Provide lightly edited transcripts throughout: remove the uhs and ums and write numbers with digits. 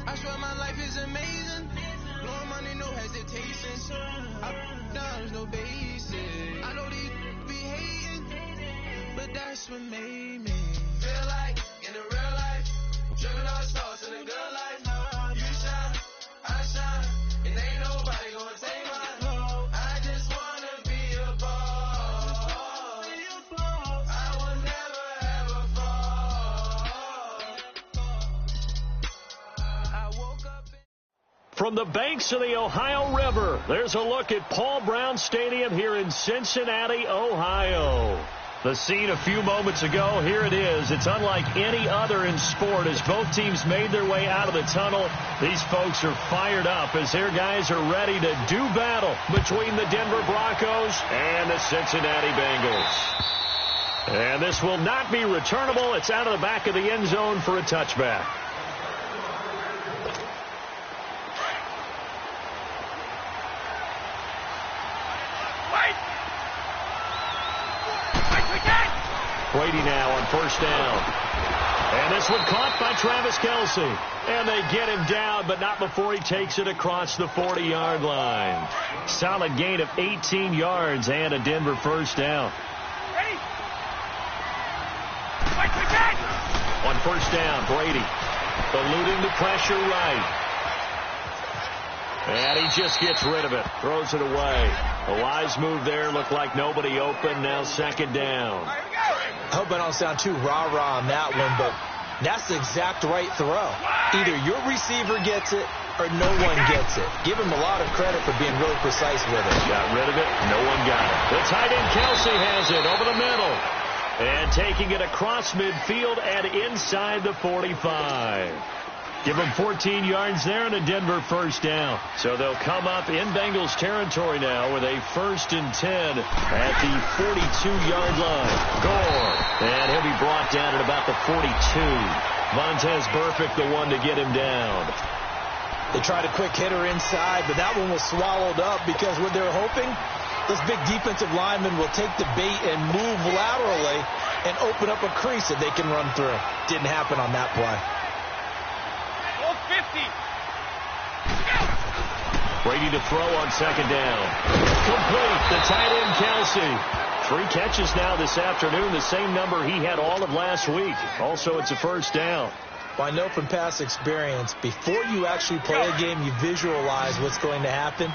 I swear my life is amazing. Blowing money, no hesitation. There's no basic. I know these be hating, but that's what made me feel like in the real life. Driven all stars in the good life. You shine, I shine, and ain't nobody gonna take mine. I just wanna be a boss. I will never ever fall. I woke up. From the banks of the Ohio River, there's a look at Paul Brown Stadium here in Cincinnati, Ohio. The scene a few moments ago, here it is. It's unlike any other in sport as both teams made their way out of the tunnel. These folks are fired up as their guys are ready to do battle between the Denver Broncos and the Cincinnati Bengals. And this will not be returnable. It's out of the back of the end zone for a touchback. Brady now on first down. And this one caught by Travis Kelce. And they get him down, but not before he takes it across the 40-yard line. Solid gain of 18 yards and a Denver first down. Ready? On first down, Brady eluding the pressure right. And he just gets rid of it. Throws it away. A wise move there. Looked like nobody open. Now second down. I hope I don't sound too rah-rah on that one, but that's the exact right throw. Either your receiver gets it or no one gets it. Give him a lot of credit for being really precise with it. Got rid of it. No one got it. The tight end Kelce has it over the middle. And taking it across midfield and inside the 45. Give them 14 yards there and a Denver first down. So they'll come up in Bengals territory now with a 1st and 10 at the 42-yard line. Gore. And he'll be brought down at about the 42. Vontaze Burfict the one to get him down. They tried a quick hitter inside, but that one was swallowed up because what they're hoping, this big defensive lineman will take the bait and move laterally and open up a crease that they can run through. Didn't happen on that play. 50. Brady to throw on second down. Complete. The tight end Kelce. 3 catches now this afternoon, the same number he had all of last week. Also, it's a first down. Well, I know from past experience, before you actually play a game, you visualize what's going to happen.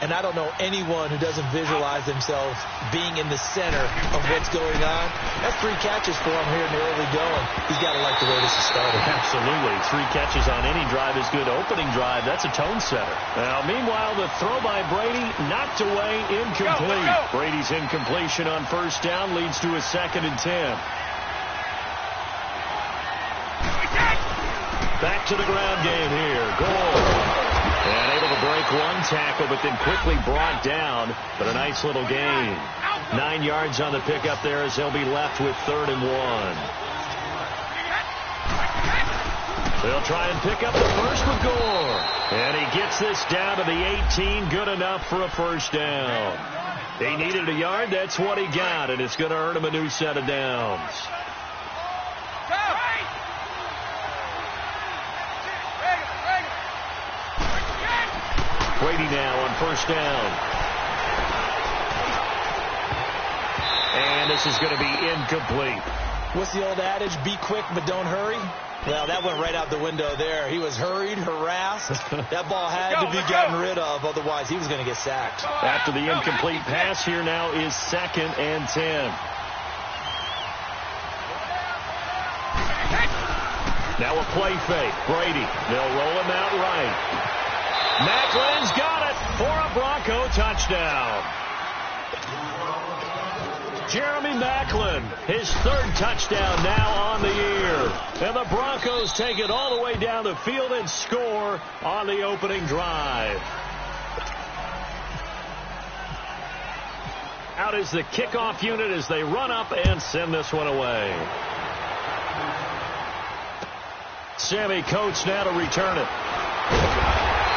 And I don't know anyone who doesn't visualize themselves being in the center of what's going on. That's 3 catches for him here in the early going. He's got to like the way this is started. Absolutely. 3 catches on any drive is good. Opening drive, that's a tone setter. Now, meanwhile, the throw by Brady knocked away, incomplete. Brady's incompletion on first down leads to a 2nd and 10. Back to the ground game here. Goal. And able to break one tackle, but then quickly brought down. But a nice little gain. 9 yards on the pickup there as they'll be left with 3rd and 1. They'll try and pick up the first with Gore. And he gets this down to the 18. Good enough for a first down. He needed a yard. That's what he got. And it's going to earn him a new set of downs. Brady now on first down. And this is going to be incomplete. What's the old adage? Be quick, but don't hurry. Well, that went right out the window there. He was hurried, harassed. That ball had to be gotten rid of. Otherwise, he was going to get sacked. After the incomplete pass, here now is 2nd and 10. Now a play fake. Brady. They'll roll him out right. Macklin's got it for a Bronco touchdown. Jeremy Maclin, his 3rd touchdown now on the year. And the Broncos take it all the way down the field and score on the opening drive. Out is the kickoff unit as they run up and send this one away. Sammy Coates now to return it.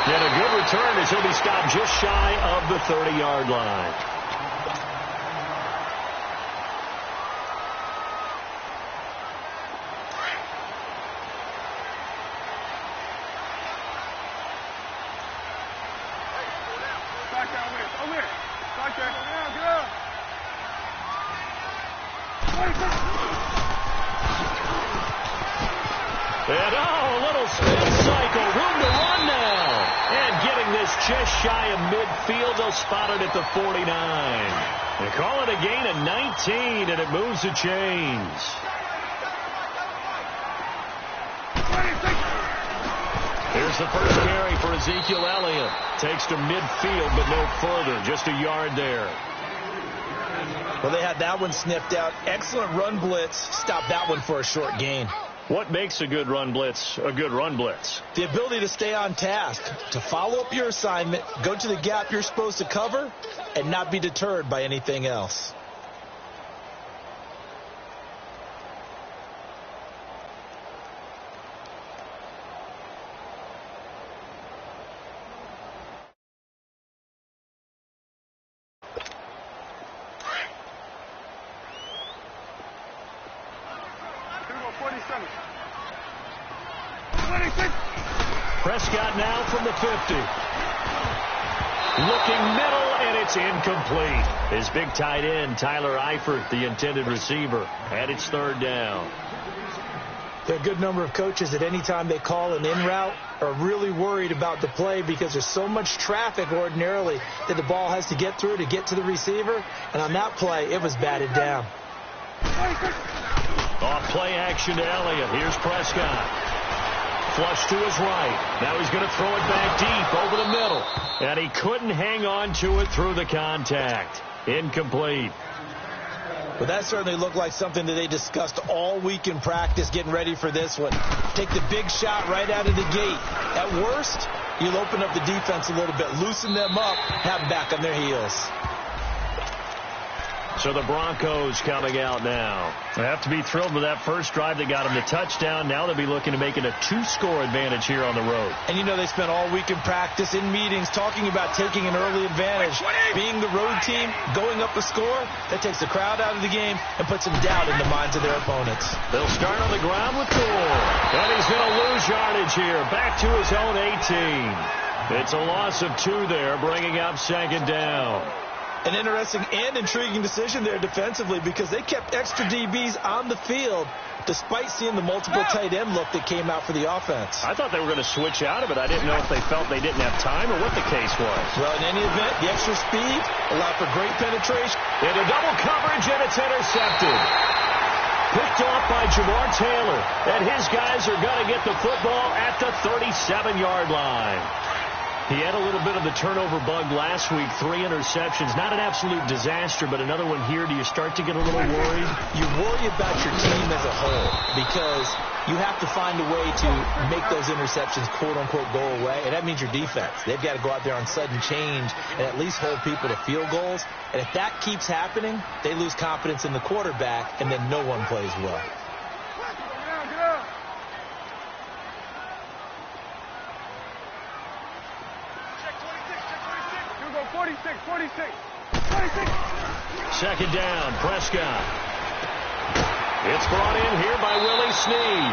And a good return as he'll be stopped just shy of the 30-yard line. And a little spin cycle, room to run now. And getting this just shy of midfield, they'll spot it at the 49. They call it a gain of 19, and it moves the chains. Here's the first carry for Ezekiel Elliott. Takes to midfield, but no further. Just a yard there. Well, they had that one sniffed out. Excellent run blitz. Stop that one for a short gain. What makes a good run blitz a good run blitz? The ability to stay on task, to follow up your assignment, go to the gap you're supposed to cover, and not be deterred by anything else. Prescott now from the 50. Looking middle, and it's incomplete. His big tight end, Tyler Eifert, the intended receiver, and it's third down. There are a good number of coaches at any time they call an in route are really worried about the play because there's so much traffic ordinarily that the ball has to get through to get to the receiver. And on that play, it was batted down. Off play action to Elliott. Here's Prescott. Flush to his right. Now he's going to throw it back deep over the middle. And he couldn't hang on to it through the contact. Incomplete. But that certainly looked like something that they discussed all week in practice getting ready for this one. Take the big shot right out of the gate. At worst, you'll open up the defense a little bit, loosen them up, have them back on their heels. So the Broncos coming out now. They have to be thrilled with that first drive that got them the touchdown. Now they'll be looking to make it a 2-score advantage here on the road. And you know they spent all week in practice, in meetings, talking about taking an early advantage. Being the road team, going up a score, that takes the crowd out of the game and puts some doubt in the minds of their opponents. They'll start on the ground with Gore. And he's going to lose yardage here. Back to his own 18. It's a loss of 2 there, bringing up second down. An interesting and intriguing decision there defensively because they kept extra DBs on the field despite seeing the multiple tight end look that came out for the offense. I thought they were going to switch out of it. I didn't know if they felt they didn't have time or what the case was. Well, in any event, the extra speed allowed for great penetration. Into double coverage, and it's intercepted. Picked off by Jamar Taylor. And his guys are going to get the football at the 37-yard line. He had a little bit of the turnover bug last week, 3 interceptions. Not an absolute disaster, but another one here. Do you start to get a little worried? You worry about your team as a whole because you have to find a way to make those interceptions, quote-unquote, go away, and that means your defense. They've got to go out there on sudden change and at least hold people to field goals. And if that keeps happening, they lose confidence in the quarterback, and then no one plays well. Second down, Prescott. It's brought in here by Willie Snead.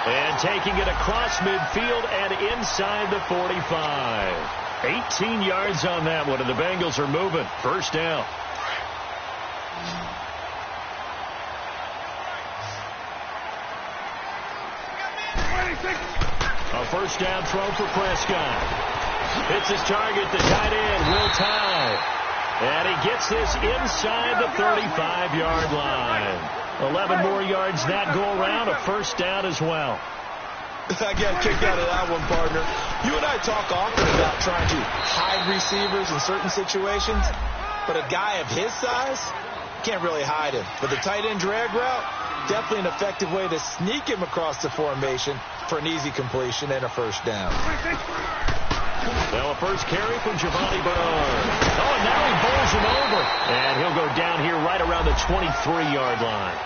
And taking it across midfield and inside the 45. 18 yards on that one, and the Bengals are moving. First down. A first down throw for Prescott. Hits his target, the tight end, Will Tye. And he gets this inside the 35-yard line. 11 more yards that go around, a first down as well. I got kicked out of that one, partner. You and I talk often about trying to hide receivers in certain situations, but a guy of his size can't really hide him. But the tight end drag route, definitely an effective way to sneak him across the formation for an easy completion and a first down. Now a first carry from Giovanni Bernard. Oh, and now he bowls him over. And he'll go down here right around the 23-yard line.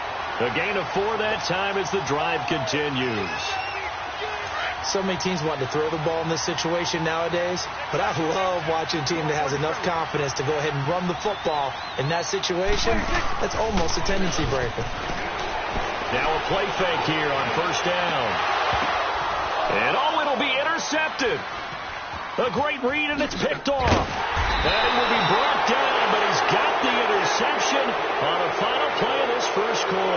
A gain of 4 that time as the drive continues. So many teams want to throw the ball in this situation nowadays, but I love watching a team that has enough confidence to go ahead and run the football in that situation. That's almost a tendency breaker. Now a play fake here on first down. And it'll be intercepted. A great read, and it's picked off. And he will be brought down, but he's got the interception on a final play of this first quarter.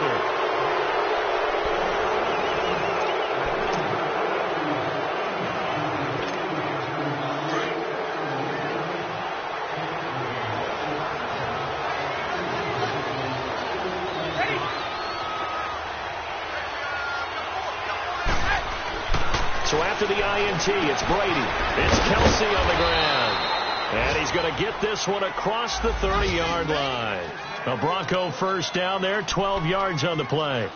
After the INT, it's Brady. It's Kelsey on the ground. And he's going to get this one across the 30-yard line. A Bronco first down there, 12 yards on the play.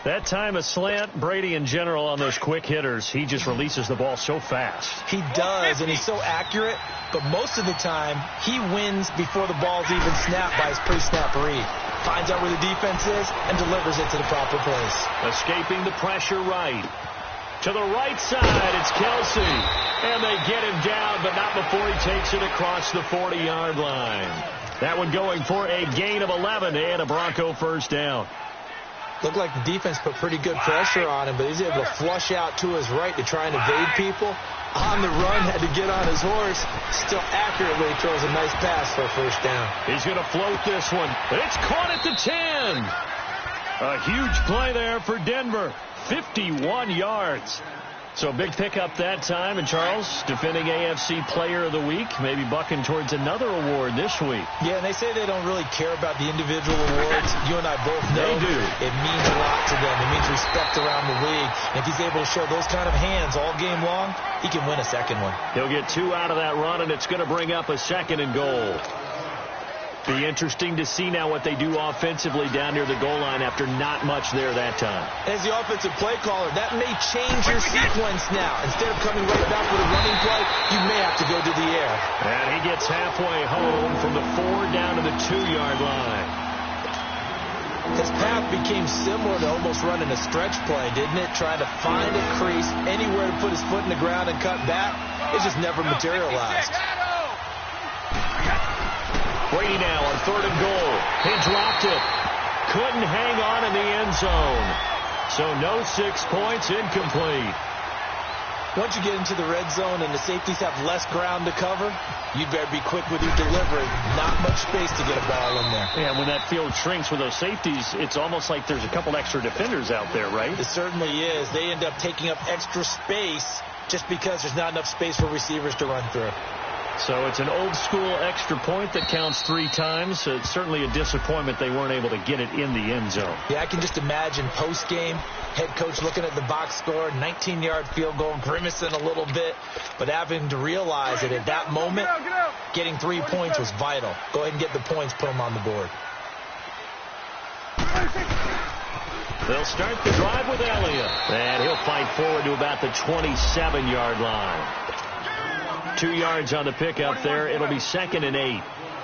That time a slant, Brady in general on those quick hitters, he just releases the ball so fast. He does, and he's so accurate, but most of the time he wins before the ball's even snapped by his pre-snap read. Finds out where the defense is and delivers it to the proper place. Escaping the pressure right. To the right side, it's Kelsey. And they get him down, but not before he takes it across the 40-yard line. That one going for a gain of 11 and a Bronco first down. Looked like the defense put pretty good pressure on him, but he's able to flush out to his right to try and evade people. On the run, had to get on his horse. Still accurately throws a nice pass for a first down. He's going to float this one. It's caught at the 10. A huge play there for Denver. 51 yards. So big pickup that time. And Charles, defending AFC Player of the Week, maybe bucking towards another award this week. Yeah, and they say they don't really care about the individual awards. You and I both know they do. It means a lot to them. It means respect around the league. And if he's able to show those kind of hands all game long, he can win a second one. He'll get 2 out of that run, and it's going to bring up a second and goal. Be interesting to see now what they do offensively down near the goal line after not much there that time. As the offensive play caller, that may change your sequence now. Instead of coming right back with a running play, you may have to go to the air. And he gets halfway home from the 4 down to the 2-yard line. His path became similar to almost running a stretch play, didn't it? Trying to find a crease, anywhere to put his foot in the ground and cut back. It just never materialized. Brady now on 3rd and goal. He dropped it. Couldn't hang on in the end zone. So no 6 points, incomplete. Once you get into the red zone and the safeties have less ground to cover, you better be quick with your delivery. Not much space to get a ball in there. Yeah, when that field shrinks with those safeties, it's almost like there's a couple extra defenders out there, right? It certainly is. They end up taking up extra space just because there's not enough space for receivers to run through. So it's an old-school extra point that counts 3 times. So it's certainly a disappointment they weren't able to get it in the end zone. Yeah, I can just imagine post-game, head coach looking at the box score, 19-yard field goal, grimacing a little bit, but having to realize that at that moment, getting 3 points was vital. Go ahead and get the points, put them on the board. They'll start the drive with Elliott. And he'll fight forward to about the 27-yard line. 2 yards on the pickup there. It'll be 2nd and 8.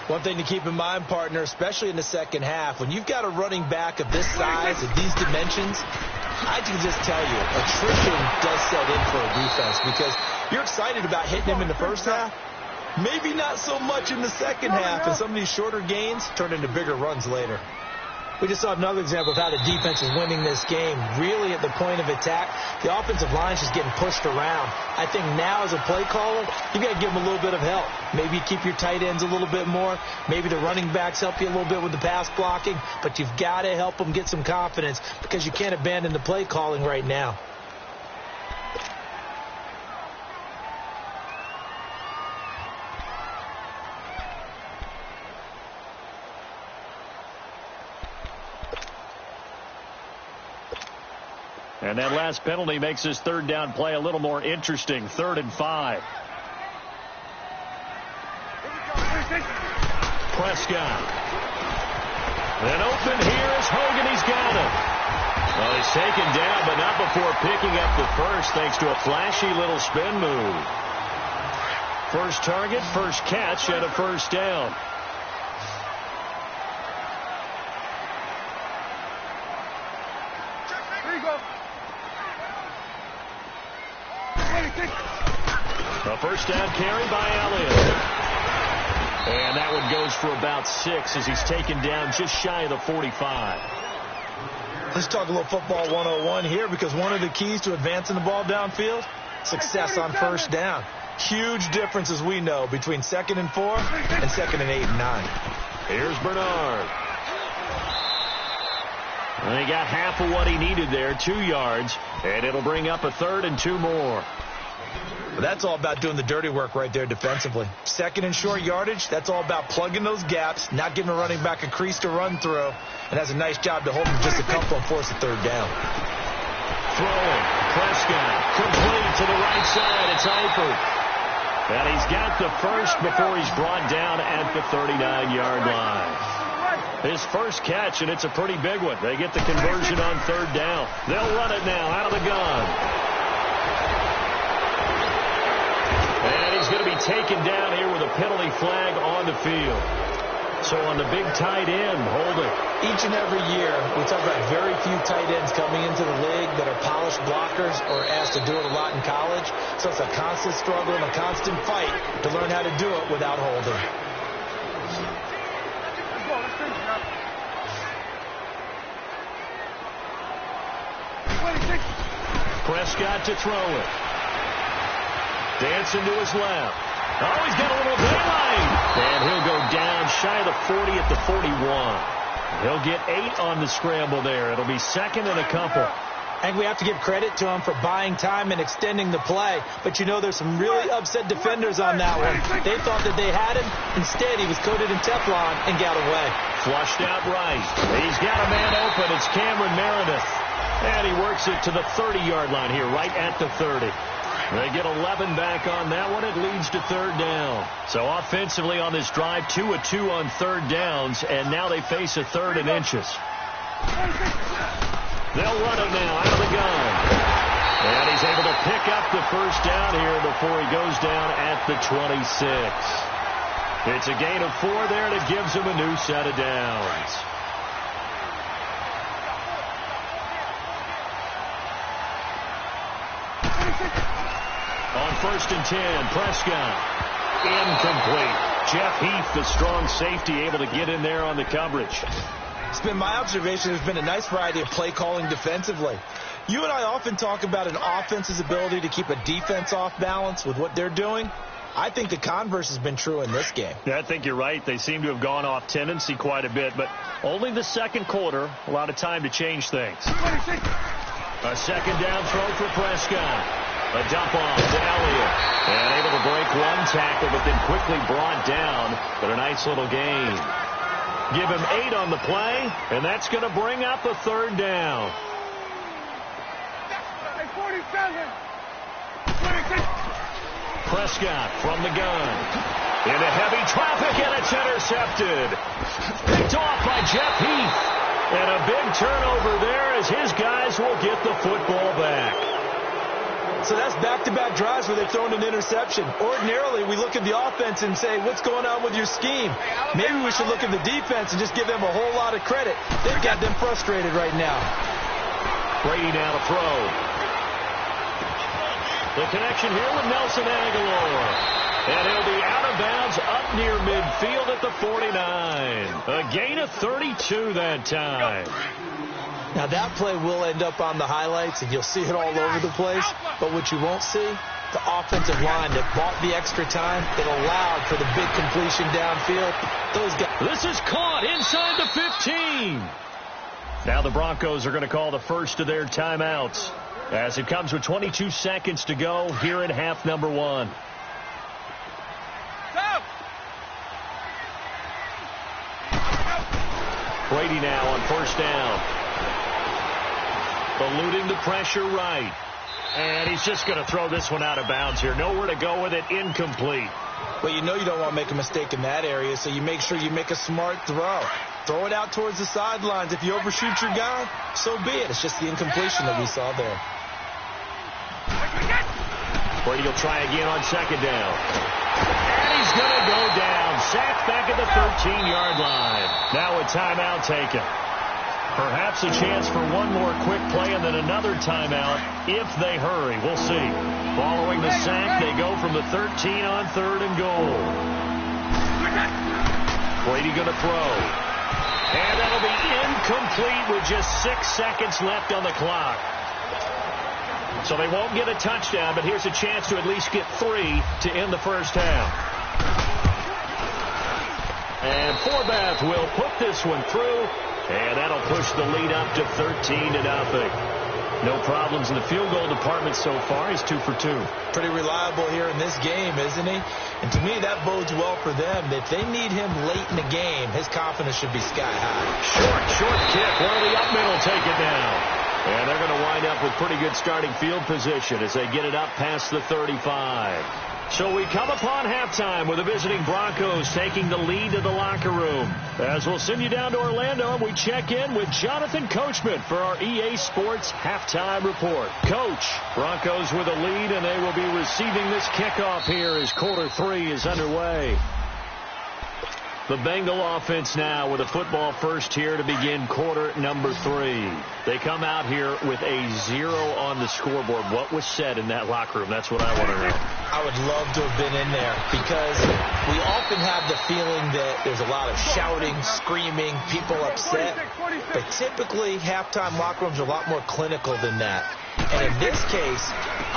One thing to keep in mind, partner, especially in the second half, when you've got a running back of this size, of these dimensions, I can just tell you, attrition does set in for a defense because you're excited about hitting him in the first half. Maybe not so much in the second half, and some of these shorter gains turn into bigger runs later. We just saw another example of how the defense is winning this game. Really at the point of attack, the offensive line's just getting pushed around. I think now as a play caller, you've got to give them a little bit of help. Maybe you keep your tight ends a little bit more. Maybe the running backs help you a little bit with the pass blocking. But you've got to help them get some confidence because you can't abandon the play calling right now. And that last penalty makes his 3rd down play a little more interesting. 3rd and 5. Prescott. And open here is Hogan. He's got him. Well, he's taken down, but not before picking up the first thanks to a flashy little spin move. First target, first catch, and a first down. A first down carry by Elliott. And that one goes for about 6 as he's taken down just shy of the 45. Let's talk a little football 101 here because one of the keys to advancing the ball downfield, success on first down. Huge difference, as we know, between 2nd and 4 and 2nd and 8 and 9. Here's Bernard. And he got half of what he needed there, 2 yards, and it'll bring up a 3rd and 2 more. But that's all about doing the dirty work right there defensively. 2nd and short yardage, that's all about plugging those gaps, not giving a running back a crease to run through, and has a nice job to hold him just a couple and force a 3rd down. Throwing. Prescott. Complete to the right side. It's Eifert. And he's got the first before he's brought down at the 39-yard line. His first catch, and it's a pretty big one. They get the conversion on third down. They'll run it now out of the gun. And he's going to be taken down here with a penalty flag on the field. So on the big tight end, holding. Each and every year, we talk about very few tight ends coming into the league that are polished blockers or asked to do it a lot in college. So it's a constant struggle and a constant fight to learn how to do it without holding. Prescott to throw it. Dancing to his left. Oh, he's got a little daylight. And he'll go down shy of the 40 at the 41. He'll get 8 on the scramble there. It'll be second and a couple. And we have to give credit to him for buying time and extending the play. But, you know, there's some really upset defenders on that one. They thought that they had him. Instead, he was coated in Teflon and got away. Flushed out right. He's got a man open. It's Cameron Meredith. And he works it to the 30-yard line here, right at the 30. They get 11 back on that one. It leads to third down. So offensively on this drive, 2 of 2 on third downs, and now they face a third and inches. They'll run it now out of the gun. And he's able to pick up the first down here before he goes down at the 26. It's a gain of 4 there that gives him a new set of downs. On first and 10, Prescott. Incomplete. Jeff Heath, the strong safety, able to get in there on the coverage. It's been my observation there's been a nice variety of play calling defensively. You and I often talk about an offense's ability to keep a defense off balance with what they're doing. I think the converse has been true in this game. Yeah, I think you're right. They seem to have gone off tendency quite a bit, but only the second quarter, a lot of time to change things. A second down throw for Prescott. A dump off to Elliott. And able to break one tackle, but then quickly brought down. But a nice little gain. Give him 8 on the play, and that's going to bring up a third down. 47. Prescott from the gun. Into heavy traffic, and it's intercepted. Picked off by Jeff Heath. And a big turnover there as his guys will get the football back. So that's back-to-back drives where they've thrown an interception. Ordinarily, we look at the offense and say, what's going on with your scheme? Maybe we should look at the defense and just give them a whole lot of credit. They've got them frustrated right now. Brady now to throw. The connection here with Nelson Aguilar. And he'll be out of bounds up near midfield at the 49. A gain of 32 that time. Now, that play will end up on the highlights, and you'll see it all over the place. But what you won't see, the offensive line that bought the extra time, that allowed for the big completion downfield. Those guys. This is caught inside the 15. Now the Broncos are going to call the first of their timeouts as it comes with 22 seconds to go here in half number 1. Brady now on first down. Eluding the pressure right. And he's just going to throw this one out of bounds here. Nowhere to go with it. Incomplete. Well, you know you don't want to make a mistake in that area, so you make sure you make a smart throw. Throw it out towards the sidelines. If you overshoot your guy, so be it. It's just the incompletion that we saw there. Brady will try again on second down. And he's going to go down. Sacked back at the 13-yard line. Now a timeout taken. Perhaps a chance for one more quick play and then another timeout if they hurry. We'll see. Following the sack, they go from the 13 on third and goal. Brady going to throw. And that'll be incomplete with just 6 seconds left on the clock. So they won't get a touchdown, but here's a chance to at least get 3 to end the first half. And Forbath will put this one through. And that'll push the lead up to 13-0. No problems in the field goal department so far. He's 2 for 2. Pretty reliable here in this game, isn't he? And to me, that bodes well for them. If they need him late in the game, his confidence should be sky high. Short kick. One of the up middle take it down. And they're going to wind up with pretty good starting field position as they get it up past the 35. So we come upon halftime with the visiting Broncos taking the lead to the locker room. As we'll send you down to Orlando, and we check in with Jonathan Coachman for our EA Sports Halftime Report. Coach, Broncos with a lead, and they will be receiving this kickoff here as quarter 3 is underway. The Bengal offense now with a football first here to begin quarter number 3. They come out here with a 0 on the scoreboard. What was said in that locker room? That's what I want to know. I would love to have been in there because we often have the feeling that there's a lot of shouting, screaming, people upset. But typically, halftime locker rooms are a lot more clinical than that. And in this case,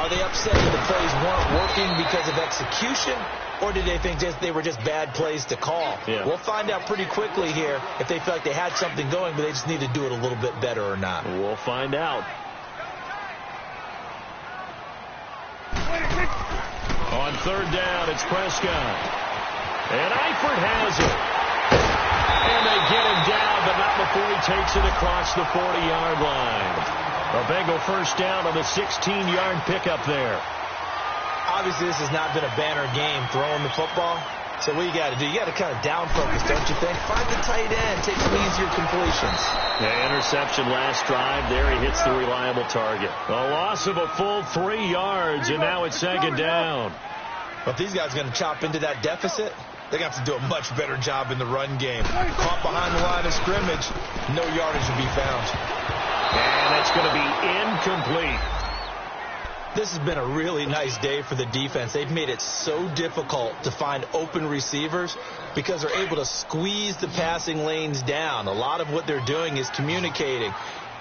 are they upset that the plays weren't working because of execution? Or did they think they were just bad plays to call? Yeah. We'll find out pretty quickly here if they feel like they had something going, but they just need to do it a little bit better or not. We'll find out. On third down, it's Prescott. And Eifert has it. And they get him down, but not before he takes it across the 40-yard line. A Bengal first down on the 16-yard pickup there. Obviously, this has not been a banner game throwing the football. So what you got to do, you got to kind of down focus, don't you think? Find the tight end, take some easier completions. Yeah, interception last drive. There he hits the reliable target. A loss of a full 3 yards, and now it's second down. But these guys are going to chop into that deficit. They're going to have to do a much better job in the run game. Caught behind the line of scrimmage, no yardage to be found. And it's going to be incomplete. This has been a really nice day for the defense. They've made it so difficult to find open receivers because they're able to squeeze the passing lanes down. A lot of what they're doing is communicating.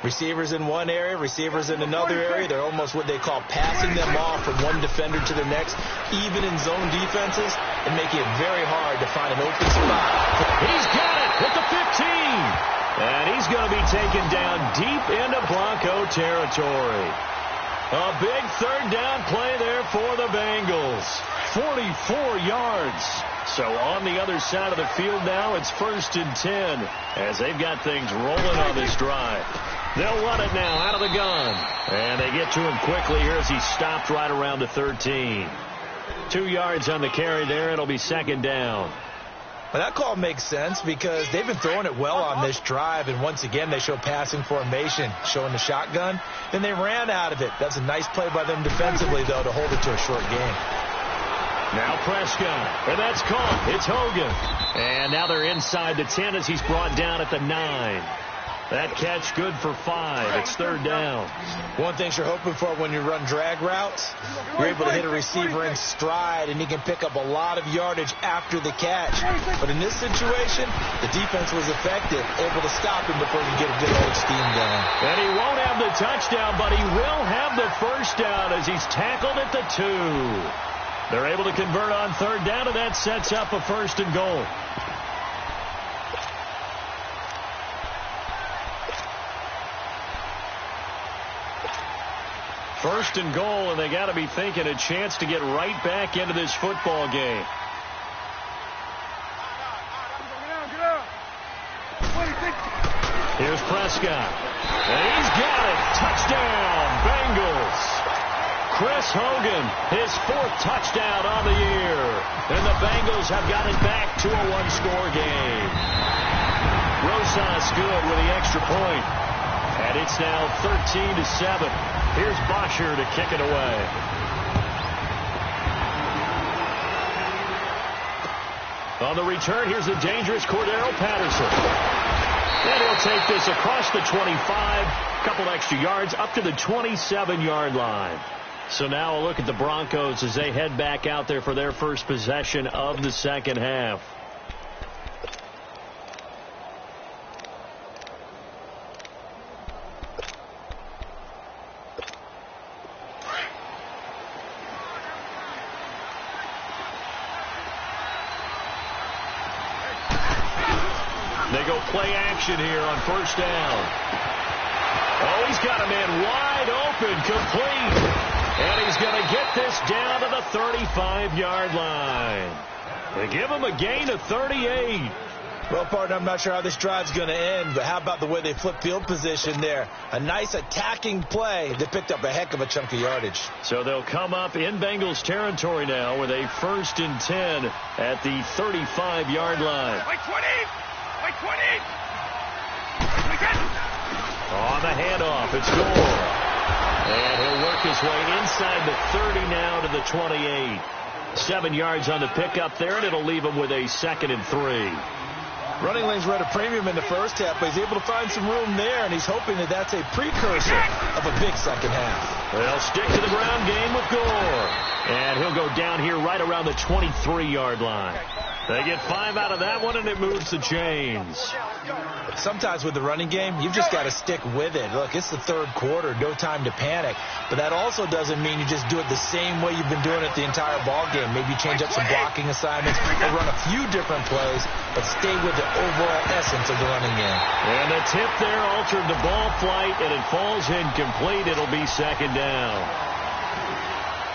Receivers in one area, receivers in another area. They're almost what they call passing them off from one defender to the next, even in zone defenses, and making it very hard to find an open spot. He's got it at the 15. And he's going to be taken down deep into Bronco territory. A big third down play there for the Bengals. 44 yards. So on the other side of the field now, it's 1st and 10 as they've got things rolling on this drive. They'll run it now out of the gun. And they get to him quickly here as he stopped right around the 13. 2 yards on the carry there. It'll be second down. Well, that call makes sense because they've been throwing it well on this drive, and once again they show passing formation, showing the shotgun. Then they ran out of it. That's a nice play by them defensively, though, to hold it to a short game. Now Prescott, and that's caught. It's Hogan. And now they're inside the 10 as he's brought down at the 9. That catch good for 5. It's third down. One thing you're hoping for when you run drag routes, you're able to hit a receiver in stride, and he can pick up a lot of yardage after the catch. But in this situation, the defense was effective, able to stop him before he could get a good old steam going. And he won't have the touchdown, but he will have the first down as he's tackled at the 2. They're able to convert on third down, and that sets up a 1st and goal. First and goal, and they got to be thinking a chance to get right back into this football game. Here's Prescott. And he's got it. Touchdown, Bengals. Chris Hogan, his 4th touchdown on the year. And the Bengals have got it back to a 1-score game. Rosas good with the extra point. And it's now 13-7. Here's Bosher to kick it away. On the return, here's the dangerous Cordero Patterson. And he'll take this across the 25, couple extra yards, up to the 27-yard line. So now a look at the Broncos as they head back out there for their first possession of the second half. They go play action here on first down. Oh, he's got a man wide open, complete. And he's going to get this down to the 35-yard line. They give him a gain of 38. Well, partner, I'm not sure how this drive's going to end, but how about the way they flip field position there? A nice attacking play. They picked up a heck of a chunk of yardage. So they'll come up in Bengals territory now with a 1st and 10 at the 35-yard line. Wait 20! Wait 20! On the handoff, it's Gore. And he'll work his way inside the 30 now to the 28. 7 yards on the pickup there, and it'll leave him with a 2nd and 3. Running lanes were at a premium in the first half, but he's able to find some room there, and he's hoping that that's a precursor of a big second half. They'll stick to the ground game with Gore. And he'll go down here right around the 23-yard line. They get 5 out of that one, and it moves the chains. Sometimes with the running game, you've just got to stick with it. Look, it's the third quarter, no time to panic. But that also doesn't mean you just do it the same way you've been doing it the entire ball game. Maybe change up some blocking assignments or run a few different plays, but stay with the overall essence of the running game. And the tip there altered the ball flight, and it falls incomplete. It'll be 2nd down.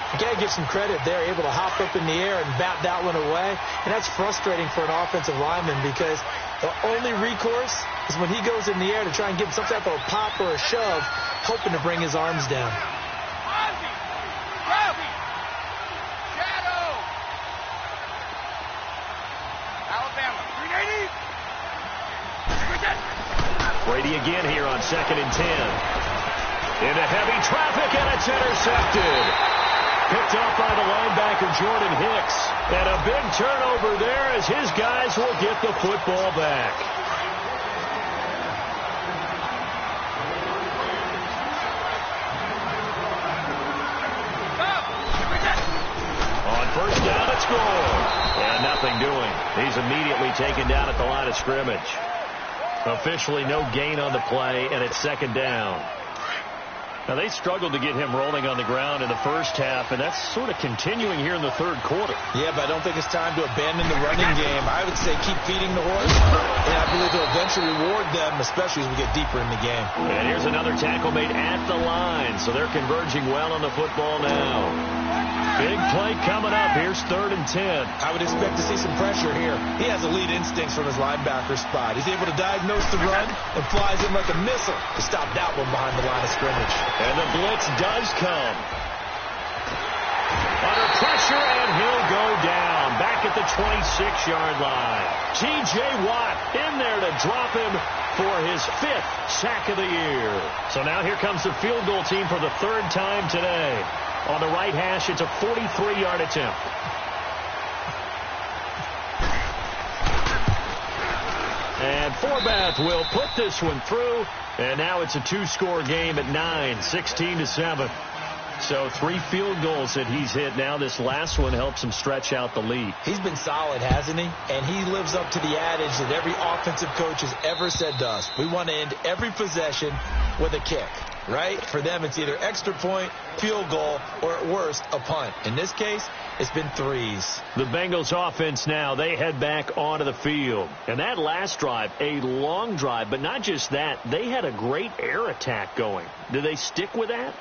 You got to give some credit there, able to hop up in the air and bat that one away. And that's frustrating for an offensive lineman because the only recourse is when he goes in the air to try and get some type of a pop or a shove, hoping to bring his arms down. Alabama, 380. Brady again here on 2nd and 10. Into heavy traffic, and it's intercepted. Picked off by the linebacker, Jordan Hicks. And a big turnover there as his guys will get the football back. On 1st down, it's Gore. And nothing doing. He's immediately taken down at the line of scrimmage. Officially no gain on the play, and it's 2nd down. Now, they struggled to get him rolling on the ground in the first half, and that's sort of continuing here in the third quarter. Yeah, but I don't think it's time to abandon the running game. I would say keep feeding the horse, and I believe they'll eventually reward them, especially as we get deeper in the game. And here's another tackle made at the line, so they're converging well on the football now. Big play coming up. Here's 3rd and 10. I would expect to see some pressure here. He has elite instincts from his linebacker spot. He's able to diagnose the run and flies in like a missile to stop that one behind the line of scrimmage. And the blitz does come. Under pressure, and he'll go down. Back at the 26-yard line. T.J. Watt in there to drop him for his 5th sack of the year. So now here comes the field goal team for the 3rd time today. On the right hash, it's a 43-yard attempt. And Forbath will put this one through. And now it's a 2-score game at 9, 16-7. So 3 field goals that he's hit now. This last one helps him stretch out the lead. He's been solid, hasn't he? And he lives up to the adage that every offensive coach has ever said to us. We want to end every possession with a kick, right? For them, it's either extra point, field goal, or at worst, a punt. In this case, it's been 3s. The Bengals offense now, they head back onto the field. And that last drive, a long drive, but not just that, they had a great air attack going. Do they stick with that?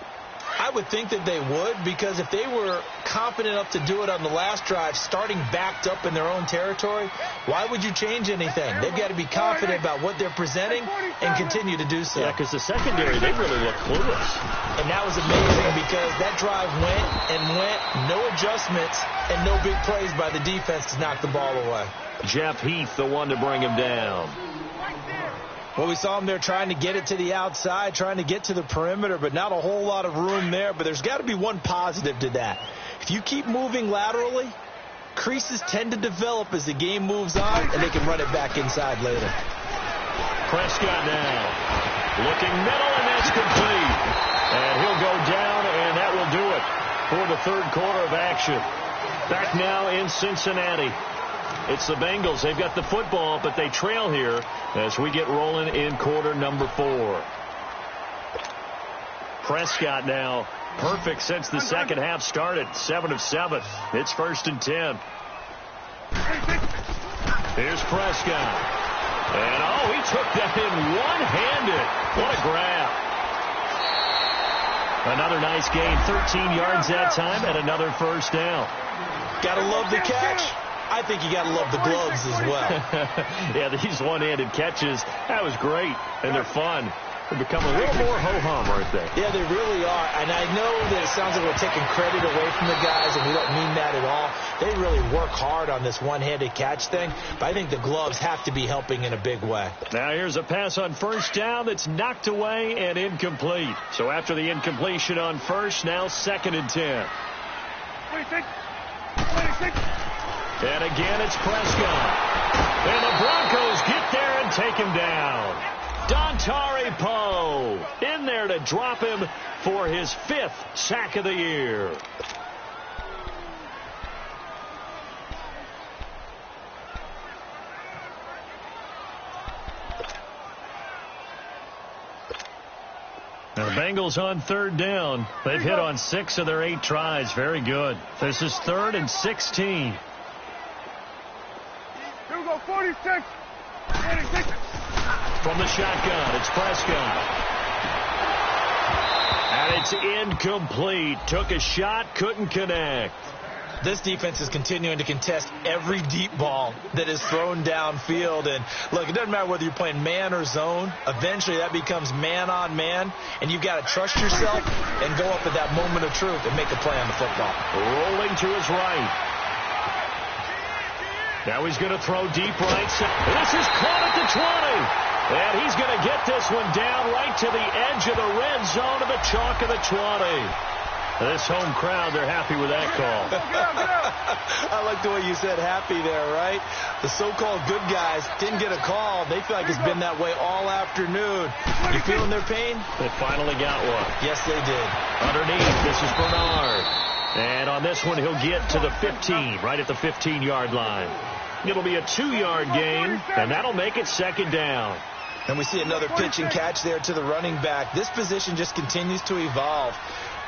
I would think that they would, because if they were confident enough to do it on the last drive, starting backed up in their own territory, why would you change anything? They've got to be confident about what they're presenting and continue to do so. Yeah, because the secondary, they really look clueless. And that was amazing because that drive went and went, no adjustments, and no big plays by the defense to knock the ball away. Jeff Heath, the one to bring him down. Well, we saw him there trying to get it to the outside, trying to get to the perimeter, but not a whole lot of room there. But there's got to be one positive to that. If you keep moving laterally, creases tend to develop as the game moves on, and they can run it back inside later. Prescott now. Looking middle, and that's complete. And he'll go down, and that will do it for the third quarter of action. Back now in Cincinnati. It's the Bengals. They've got the football, but they trail here as we get rolling in quarter number 4. Prescott now perfect since the second half started. 7 of 7. It's 1st and 10. Here's Prescott. And, oh, he took that in one-handed. What a grab. Another nice gain. 13 yards that time and another first down. Gotta love the catch. I think you got to love the gloves as well. Yeah, these one-handed catches, that was great, and they're fun. They become a little more ho-hum, aren't they? Yeah, they really are. And I know that it sounds like we're taking credit away from the guys, and we don't mean that at all. They really work hard on this one-handed catch thing, but I think the gloves have to be helping in a big way. Now here's a pass on first down that's knocked away and incomplete. So after the incompletion on first, now 2nd and 10. 26. And again, it's Prescott. And the Broncos get there and take him down. Dontari Poe in there to drop him for his 5th sack of the year. Now the Bengals on 3rd down. They've hit on 6 of their 8 tries. Very good. This is 3rd and 16. Here we go, 46. 46. From the shotgun, it's Prescott. And it's incomplete. Took a shot, couldn't connect. This defense is continuing to contest every deep ball that is thrown downfield. And, look, it doesn't matter whether you're playing man or zone. Eventually, that becomes man-on-man, and you've got to trust yourself and go up at that moment of truth and make a play on the football. Rolling to his right. Now he's going to throw deep right side. This is caught at the 20. And he's going to get this one down right to the edge of the red zone of the chalk of the 20. This home crowd, they're happy with that call. I like the way you said happy there, right? The so-called good guys didn't get a call. They feel like it's been that way all afternoon. You feeling their pain? They finally got one. Yes, they did. Underneath, this is Bernard. And on this one, he'll get to the 15, right at the 15-yard line. It'll be a 2-yard gain, and that'll make it 2nd down. And we see another pitch and catch there to the running back. This position just continues to evolve.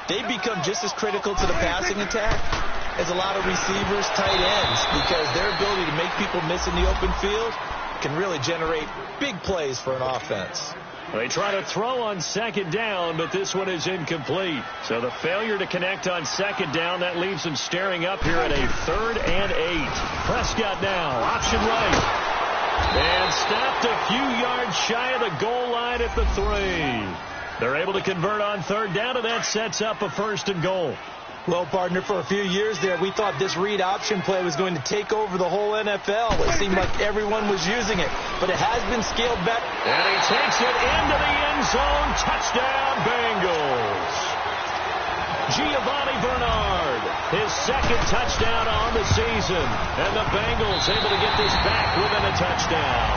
They become just as critical to the passing attack as a lot of receivers, tight ends, because their ability to make people miss in the open field can really generate big plays for an offense. They try to throw on 2nd down, but this one is incomplete. So the failure to connect on 2nd down, that leaves them staring up here at a 3rd and 8. Prescott now, option right. And stopped a few yards shy of the goal line at the 3. They're able to convert on 3rd down, and that sets up a 1st and goal. Well, partner, for a few years there, we thought this read option play was going to take over the whole NFL. It seemed like everyone was using it, but it has been scaled back. And he takes it into the end zone. Touchdown, Bengals. Giovanni Bernard, his 2nd touchdown on the season. And the Bengals able to get this back within a touchdown.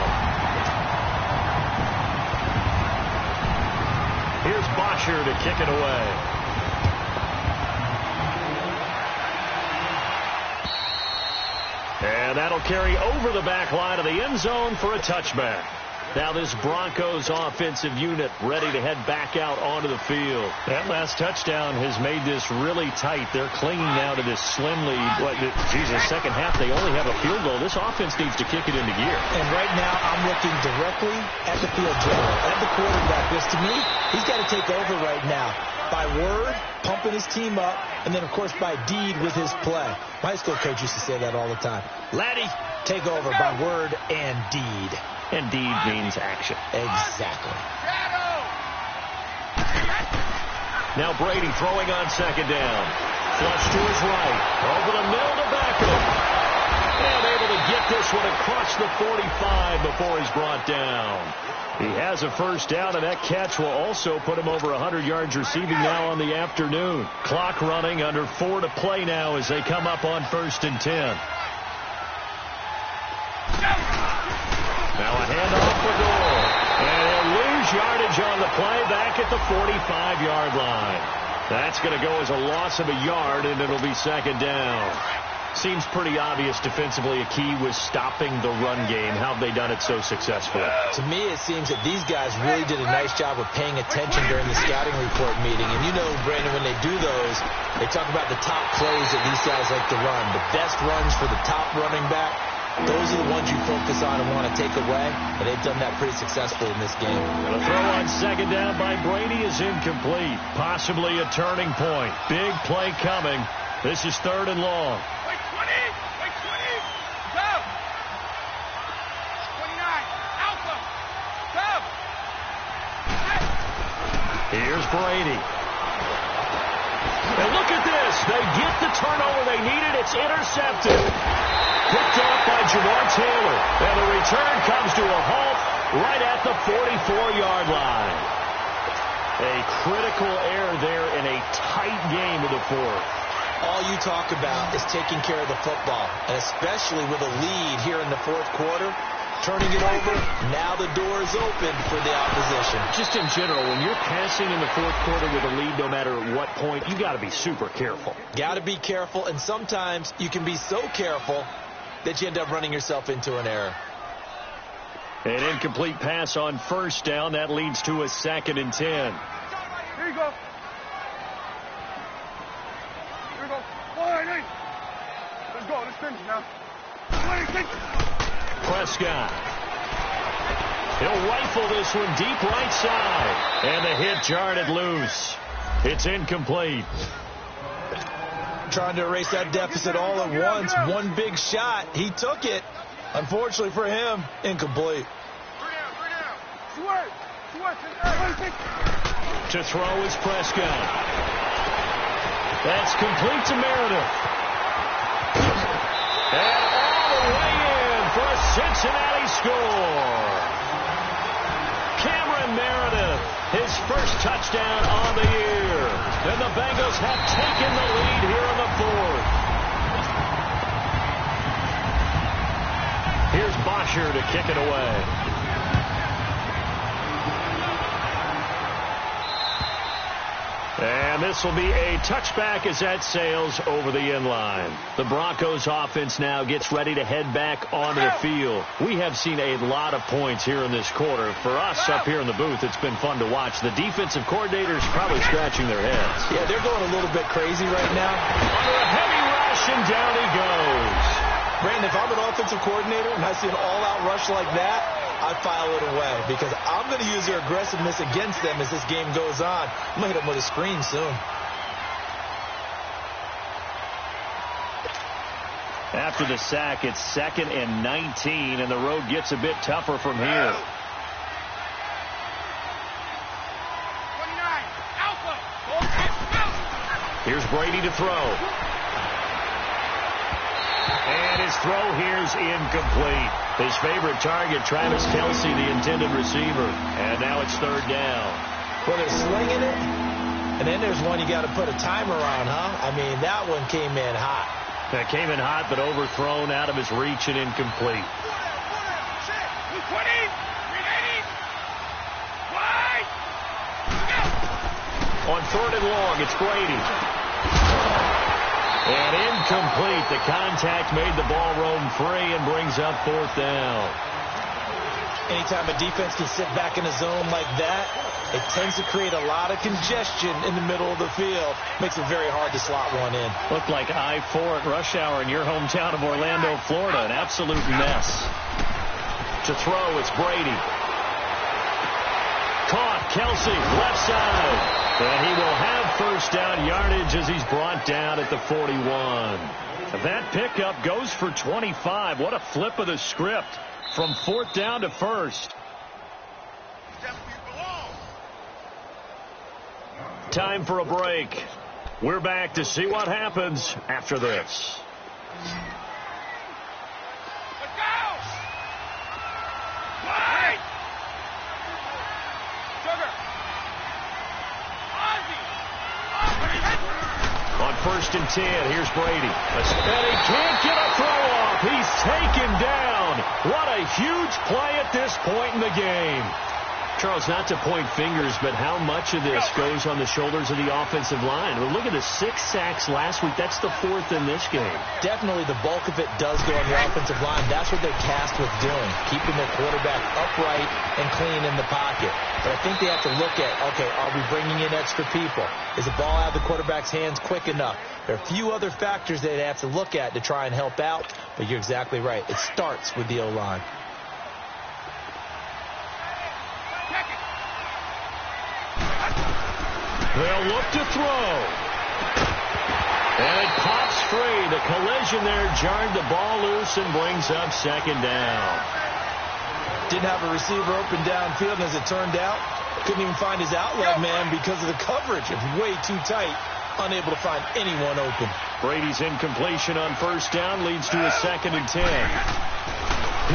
Here's Bosher to kick it away. And that'll carry over the back line of the end zone for a touchback. Now this Broncos offensive unit ready to head back out onto the field. That last touchdown has made this really tight. They're clinging now to this slim lead. Second half, they only have a field goal. This offense needs to kick it into gear. And right now, I'm looking directly at the field general, at the quarterback, because to me, he's got to take over right now. By word, pumping his team up, and then, of course, by deed with his play. My school coach used to say that all the time. Laddie, take over by word and deed. And deed means action. Exactly. Now Brady throwing on 2nd down. Flush to his right. Over the middle to Beckham. And able to get this one across the 45 before he's brought down. He has a 1st down, and that catch will also put him over 100 yards receiving now on the afternoon. Clock running, under 4 to play now as they come up on 1st and 10. Now a handoff for Gore. And he'll lose yardage on the play back at the 45-yard line. That's going to go as a loss of a yard, and it'll be 2nd down. Seems pretty obvious defensively a key was stopping the run game. How have they done it so successfully? To me, it seems that these guys really did a nice job of paying attention during the scouting report meeting. And you know, Brandon, when they do those, they talk about the top plays that these guys like to run. The best runs for the top running back. Those are the ones you focus on and want to take away, and they've done that pretty successfully in this game. The throw on 2nd down by Brady is incomplete. Possibly a turning point. Big play coming. This is 3rd and long. Here's Brady. And look at this. They get the turnover they needed. It's intercepted. Picked off by Jamar Taylor. And the return comes to a halt right at the 44-yard line. A critical error there in a tight game of the fourth. All you talk about is taking care of the football, and especially with a lead here in the fourth quarter. Turning it over, now the door is open for the opposition. Just in general, when you're passing in the fourth quarter with a lead, no matter what point, you got to be super careful. Got to be careful, and sometimes you can be so careful that you end up running yourself into an error. An incomplete pass on first down. That leads to a 2nd and 10. Here you go. Here you go. 1-8. Let's go. Let's finish now. 1-8. Prescott. He'll rifle this one deep right side. And the hit jarred it loose. It's incomplete. Trying to erase that deficit all at once. One big shot. He took it. Unfortunately for him, incomplete. To throw is Prescott. That's complete to Meredith. And all the way in for a Cincinnati score. Cameron Meredith, his first touchdown on the year. And the Bengals have taken the lead here in the fourth. Here's Bosher to kick it away. And this will be a touchback as that sails over the end line. The Broncos offense now gets ready to head back onto the field. We have seen a lot of points here in this quarter. For us up here in the booth, it's been fun to watch. The defensive coordinators probably scratching their heads. Yeah, they're going a little bit crazy right now. Under a heavy rush, and down he goes. Brandon, if I'm an offensive coordinator and I see an all-out rush like that, I file it away because I'm going to use their aggressiveness against them as this game goes on. I'm going to hit them with a screen soon. After the sack, it's 2nd and 19, and the road gets a bit tougher from here. 29, Alpha. Here's Brady to throw. And his throw here's incomplete. His favorite target, Travis Kelce, the intended receiver. And now it's 3rd down. Well, they're slinging it, and then there's one you got to put a timer on, huh? I mean, that one came in hot. That came in hot, but overthrown out of his reach and incomplete. 20, On 3rd and long, it's Brady. And incomplete. The contact made the ball roam free and brings up 4th down. Anytime a defense can sit back in a zone like that, it tends to create a lot of congestion in the middle of the field. Makes it very hard to slot one in. Looked like I-4 at rush hour in your hometown of Orlando, Florida. An absolute mess. To throw, it's Brady. Caught, Kelce, left side. And he will have 1st down yardage as he's brought down at the 41. That pickup goes for 25. What a flip of the script from 4th down to 1st. Time for a break. We're back to see what happens after this. Let's go! Right! Sugar! On 1st and 10, here's Brady. And he can't get a throw off. He's taken down. What a huge play at this point in the game. Charles, not to point fingers, but how much of this goes on the shoulders of the offensive line? Well, look at the 6 sacks last week. That's the 4th in this game. Definitely the bulk of it does go on the offensive line. That's what they're tasked with doing, keeping their quarterback upright and clean in the pocket. But I think they have to look at, okay, are we bringing in extra people? Is the ball out of the quarterback's hands quick enough? There are a few other factors they have to look at to try and help out, but you're exactly right. It starts with the O-line. They'll look to throw. And it pops free. The collision there jarred the ball loose and brings up 2nd down. Didn't have a receiver open downfield, and as it turned out, couldn't even find his outlet man because of the coverage. It's way too tight, unable to find anyone open. Brady's incompletion on first down leads to a 2nd and 10.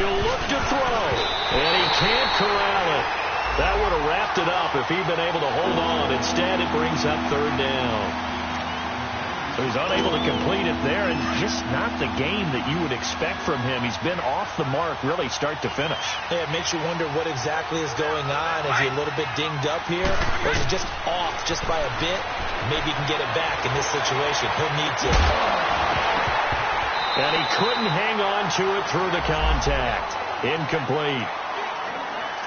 He'll look to throw, and he can't corral it. That would have wrapped it up if he'd been able to hold on. Instead, it brings up 3rd down. So he's unable to complete it there, and just not the game that you would expect from him. He's been off the mark really start to finish. Yeah, it makes you wonder what exactly is going on. Is he a little bit dinged up here, or is he just off just by a bit? Maybe he can get it back in this situation. He'll need to. And he couldn't hang on to it through the contact. Incomplete.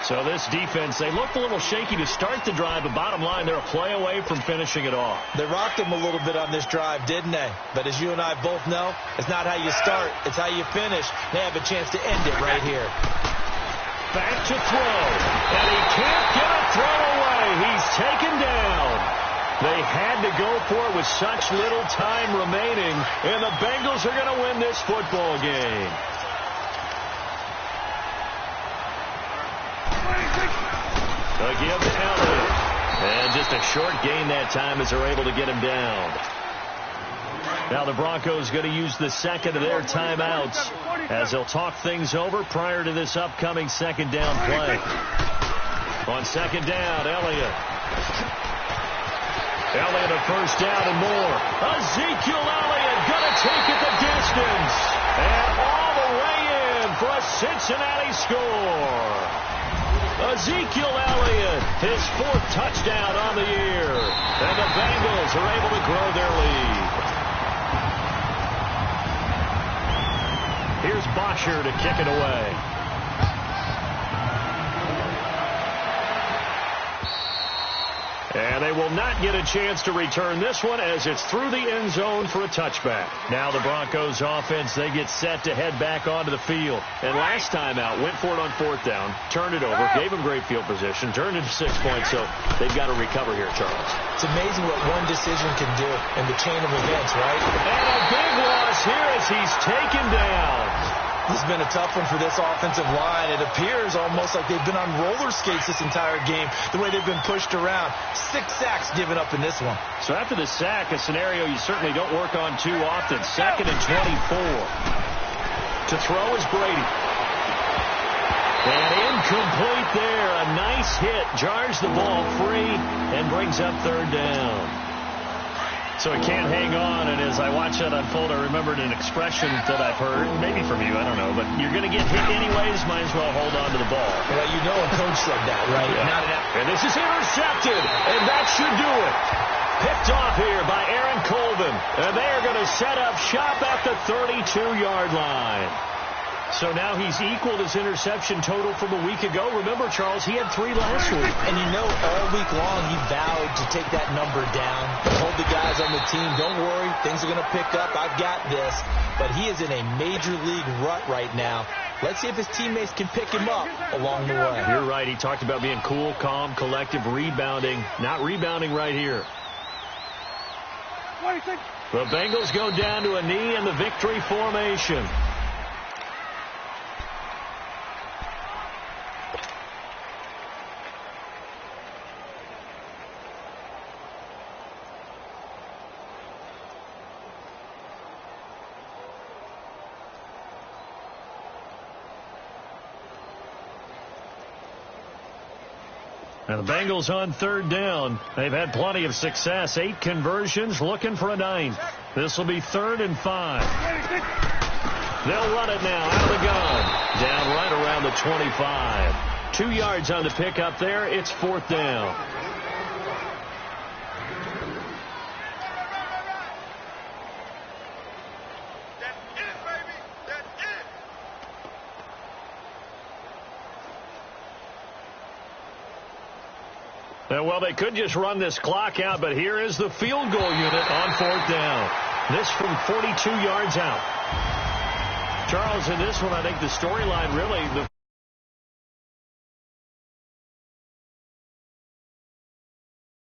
So this defense, they looked a little shaky to start the drive, but bottom line, they're a play away from finishing it off. They rocked him a little bit on this drive, didn't they? But as you and I both know, it's not how you start, it's how you finish. They have a chance to end it right here. Back to throw, and he can't get a throw away. He's taken down. They had to go for it with such little time remaining, and the Bengals are going to win this football game. A give to Elliott. And just a short gain that time as they're able to get him down. Now the Broncos going to use the 2nd of their timeouts as they'll talk things over prior to this upcoming 2nd down play. On 2nd down, Elliott. Elliott a first down and more. Ezekiel Elliott going to take it the distance. And all the way in for a Cincinnati score. Ezekiel Elliott, his 4th touchdown on the year. And the Bengals are able to grow their lead. Here's Bosher to kick it away. And they will not get a chance to return this one as it's through the end zone for a touchback. Now the Broncos offense, they get set to head back onto the field. And last time out, went for it on 4th down, turned it over, gave them great field position, turned it to 6 points, so they've got to recover here, Charles. It's amazing what one decision can do in the chain of events, right? And a big loss here as he's taken down. This has been a tough one for this offensive line. It appears almost like they've been on roller skates this entire game, the way they've been pushed around. 6 sacks given up in this one. So after the sack, a scenario you certainly don't work on too often. 2nd and 24. To throw is Brady. And incomplete there. A nice hit. Jars the ball free and brings up 3rd down. So it can't hang on, and as I watch that unfold, I remembered an expression that I've heard, maybe from you, I don't know, but you're going to get hit anyways, might as well hold on to the ball. Well, you know a coach said that, right? Yeah. And this is intercepted, and that should do it. Picked off here by Aaron Colvin, and they are going to set up shop at the 32-yard line. So now he's equaled his interception total from a week ago. Remember, Charles, he had 3 last week. And you know, all week long he vowed to take that number down, told the guys on the team, don't worry, things are going to pick up, I've got this. But he is in a major league rut right now. Let's see if his teammates can pick him up along the way. You're right. He talked about being cool, calm, collective, rebounding. Not rebounding right here. The Bengals go down to a knee in the victory formation. And the Bengals on 3rd down. They've had plenty of success. 8 conversions, looking for a 9th. This will be 3rd and 5. They'll run it now out of the gun. Down right around the 25. 2 yards on the pickup there. It's 4th down. Well, they could just run this clock out, but here is the field goal unit on 4th down. This from 42 yards out. Charles, in this one, I think the storyline really...